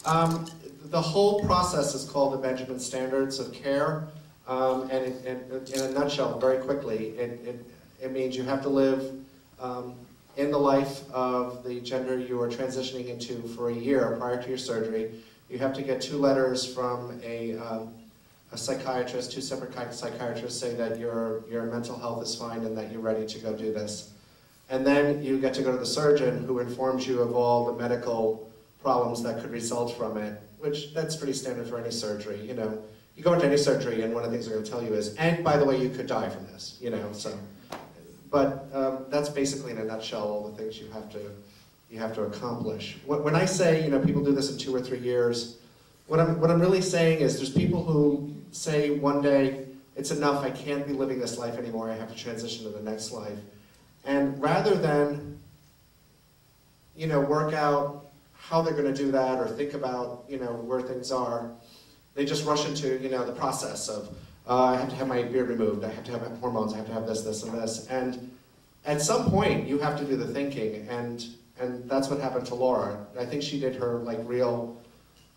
The whole process is called the Benjamin Standards of Care, and in a nutshell, very quickly, it means you have to live in the life of the gender you are transitioning into for a year prior to your surgery. You have to get 2 letters from a psychiatrist, 2 separate psychiatrists say that your mental health is fine and that you're ready to go do this. And then you get to go to the surgeon who informs you of all the medical problems that could result from it, which that's pretty standard for any surgery. You know, you go into any surgery and one of the things they're going to tell you is, and by the way, you could die from this. You know, so. But that's basically in a nutshell all the things you have to accomplish. When I say, you know, people do this in 2 or 3 years, what I'm really saying is there's people who say one day, it's enough, I can't be living this life anymore, I have to transition to the next life. And rather than, you know, work out how they're going to do that or think about, you know, where things are, they just rush into, you know, the process of, I have to have my beard removed, I have to have hormones, I have to have this, this, and this. And at some point, you have to do the thinking, and that's what happened to Laura. I think she did her, like, real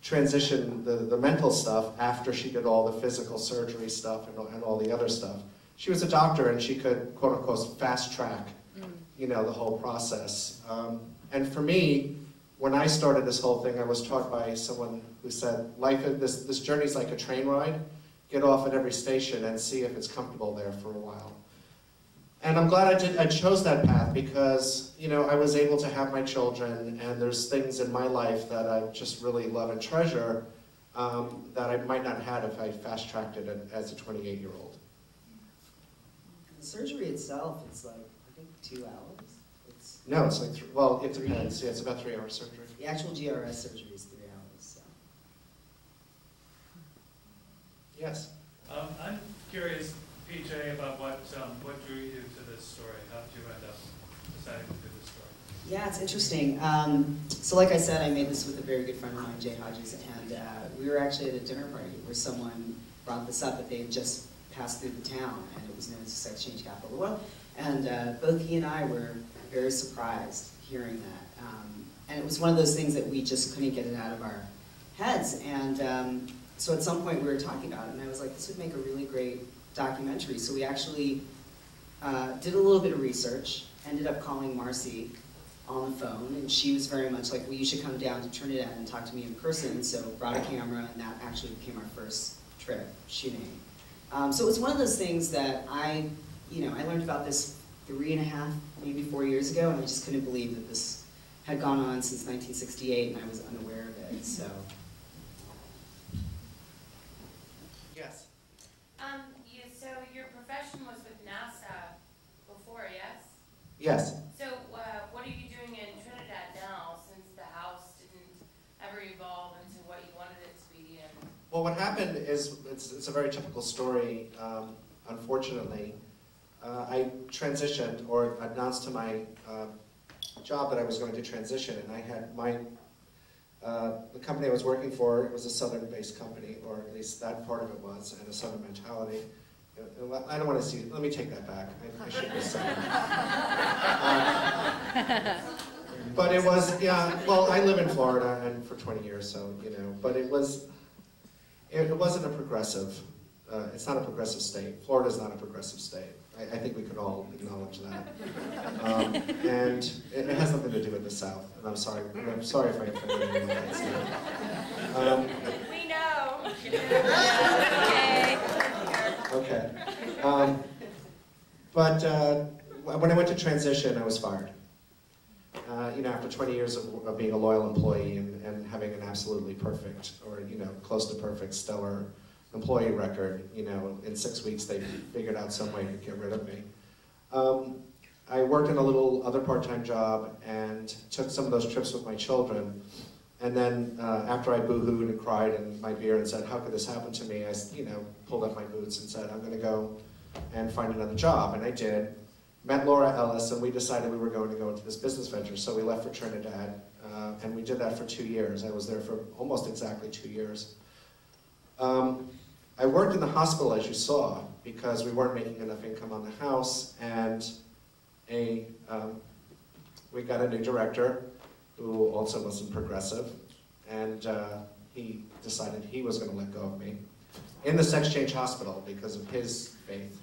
transition, the mental stuff, after she did all the physical surgery stuff and all the other stuff. She was a doctor, and she could, quote-unquote, fast-track, you know, the whole process. And for me, when I started this whole thing, I was taught by someone who said, this journey's like a train ride. Get off at every station and see if it's comfortable there for a while. And I'm glad I chose that path because, you know, I was able to have my children, and there's things in my life that I just really love and treasure that I might not have had if I fast-tracked it as a 28-year-old. The surgery itself is like, I think, 2 hours? No, it's like, well, it depends. Yeah, it's about 3-hour surgery. The actual GRS surgery is 3 hours, so. Yes? I'm curious, PJ, about what drew you to this story. How did you end up deciding to do this story? Yeah, it's interesting. So like I said, I made this with a very good friend of mine, Jay Hodges, and we were actually at a dinner party where someone brought this up, that they had just passed through the town, and it was known as the sex change capital of the world. And both he and I were very surprised hearing that. And it was one of those things that we just couldn't get it out of our heads. And so at some point we were talking about it, and I was like, this would make a really great documentary. So we actually did a little bit of research, ended up calling Marcy on the phone, and she was very much like, well, you should come down to Trinidad and talk to me in person. So brought a camera, and that actually became our first trip shooting. So it was one of those things that I learned about this 3.5, maybe 4 years ago, and I just couldn't believe that this had gone on since 1968, and I was unaware of it, so. Yes? So your profession was with NASA before, yes? Yes. So what are you doing in Trinidad now, since the house didn't ever evolve into what you wanted it to be? And well, what happened is, it's a very typical story, unfortunately. I transitioned, or announced to my job that I was going to transition, and I had the company I was working for, it was a Southern-based company, or at least that part of it was, and a Southern mentality. I don't want to see, let me take that back. I should be Southern. But it was, yeah, well, I live in Florida and for 20 years, so, you know, but it wasn't a progressive, it's not a progressive state. Florida's not a progressive state. I think we could all acknowledge that. And it has nothing to do with the South, and I'm sorry if I offended anyone. we know. Okay. But when I went to transition, I was fired. You know, after 20 years of being a loyal employee and having an absolutely perfect, or, you know, close to perfect, stellar employee record, you know, in 6 weeks they figured out some way to get rid of me. I worked in a little other part-time job and took some of those trips with my children. And then after I boo-hooed and cried in my beer and said, how could this happen to me? I, you know, pulled up my boots and said, I'm going to go and find another job. And I did. Met Laura Ellis, and we decided we were going to go into this business venture. So we left for Trinidad, and we did that for 2 years. I was there for almost exactly 2 years. I worked in the hospital, as you saw, because we weren't making enough income on the house, and we got a new director who also wasn't progressive, and he decided he was going to let go of me in the sex change hospital because of his faith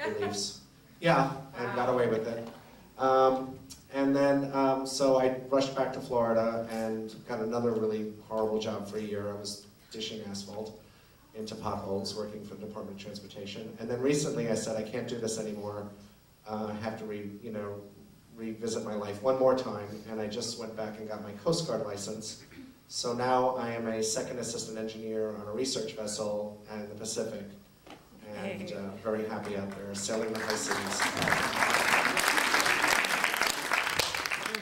beliefs. Yeah, and got away with it. And then, so I rushed back to Florida and got another really horrible job for a year. I was dishing asphalt into potholes, working for the Department of Transportation. And then recently I said, I can't do this anymore. I have to revisit my life one more time. And I just went back and got my Coast Guard license. So now I am a second assistant engineer on a research vessel in the Pacific. And very happy out there, sailing the high seas.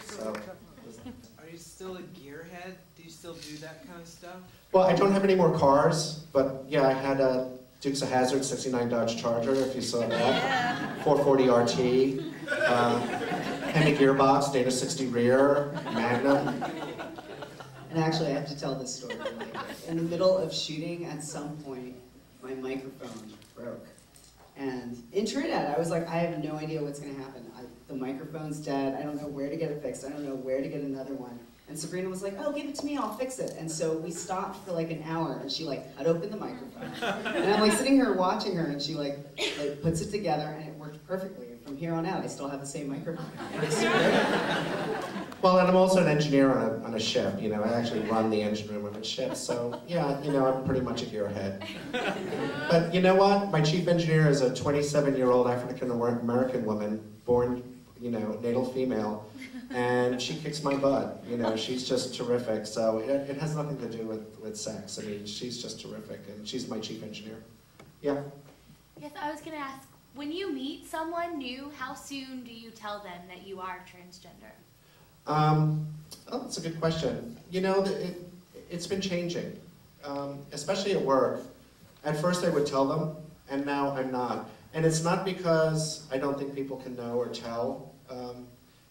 So, are you still a gearhead? Do you still do that kind of stuff? well, I don't have any more cars, but yeah, I had a Dukes of Hazzard 69 Dodge Charger, if you saw that. 440 RT, Hemi gearbox, Data 60 rear, Magnum. And actually, I have to tell this story. In the middle of shooting, at some point, my microphone broke. And in Trinidad, I was like, I have no idea what's going to happen. The microphone's dead. I don't know where to get it fixed. I don't know where to get another one. And Sabrina was like, oh, give it to me. I'll fix it. And so we stopped for like an hour, and she like cut open the microphone. And I'm like sitting here watching her, and she like puts it together, and it worked perfectly. And from here on out, I still have the same microphone. Well, and I'm also an engineer on a ship. You know, I actually run the engine room of a ship. So yeah, you know, I'm pretty much a gearhead. But you know what? My chief engineer is a 27-year-old African-American woman, born, you know, natal female, and she kicks my butt. You know, she's just terrific. So it has nothing to do with sex. I mean, she's just terrific, and she's my chief engineer. Yeah. Yes, I was going to ask, when you meet someone new, how soon do you tell them that you are transgender? Oh, that's a good question. You know, it's been changing, especially at work. At first I would tell them, and now I'm not. And it's not because I don't think people can know or tell.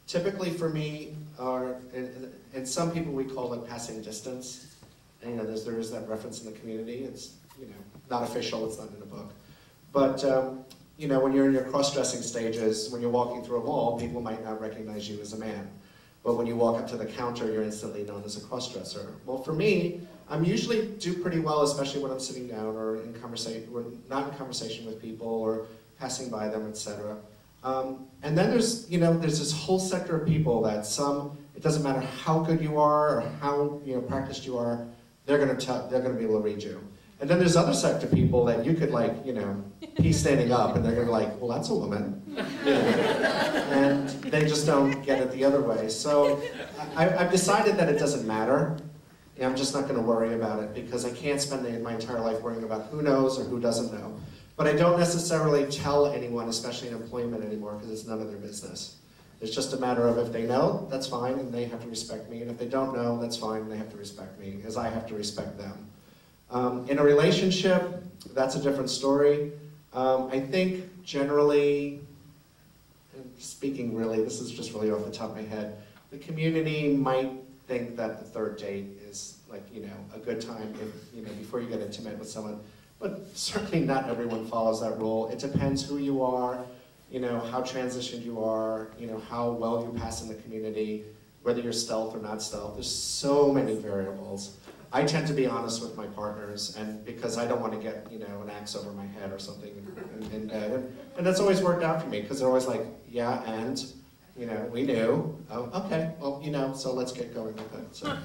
Typically for me, and some people we call it passing distance. And, you know, there is that reference in the community. It's, you know, not official, it's not in a book. But, you know, when you're in your cross-dressing stages, when you're walking through a mall, people might not recognize you as a man. But when you walk up to the counter, you're instantly known as a cross-dresser. Well, for me, I'm usually do pretty well, especially when I'm sitting down or in conversation, or not in conversation with people or passing by them, etc. And then there's, you know, there's this whole sector of people that it doesn't matter how good you are or how, you know, practiced you are, they're going to be able to read you. And then there's other sector people that you could, like, you know, pee standing up, and they're going to be like, well, that's a woman. You know? And they just don't get it the other way. So I've decided that it doesn't matter. I'm just not going to worry about it, because I can't spend my entire life worrying about who knows or who doesn't know. But I don't necessarily tell anyone, especially in employment anymore, because it's none of their business. It's just a matter of if they know, that's fine, and they have to respect me. And if they don't know, that's fine, and they have to respect me, as I have to respect them. In a relationship, that's a different story. I think generally, and speaking really, this is just really off the top of my head, the community might think that the third date is, like, you know, a good time if, you know, before you get intimate with someone. But certainly not everyone follows that rule. It depends who you are, you know, how transitioned you are, you know, how well you pass in the community, whether you're stealth or not stealth. There's so many variables. I tend to be honest with my partners, and because I don't want to get, you know, an axe over my head or something in bed. And that's always worked out for me, because they're always like, yeah, and, you know, we knew. Oh, okay, well, you know, so let's get going with it. So.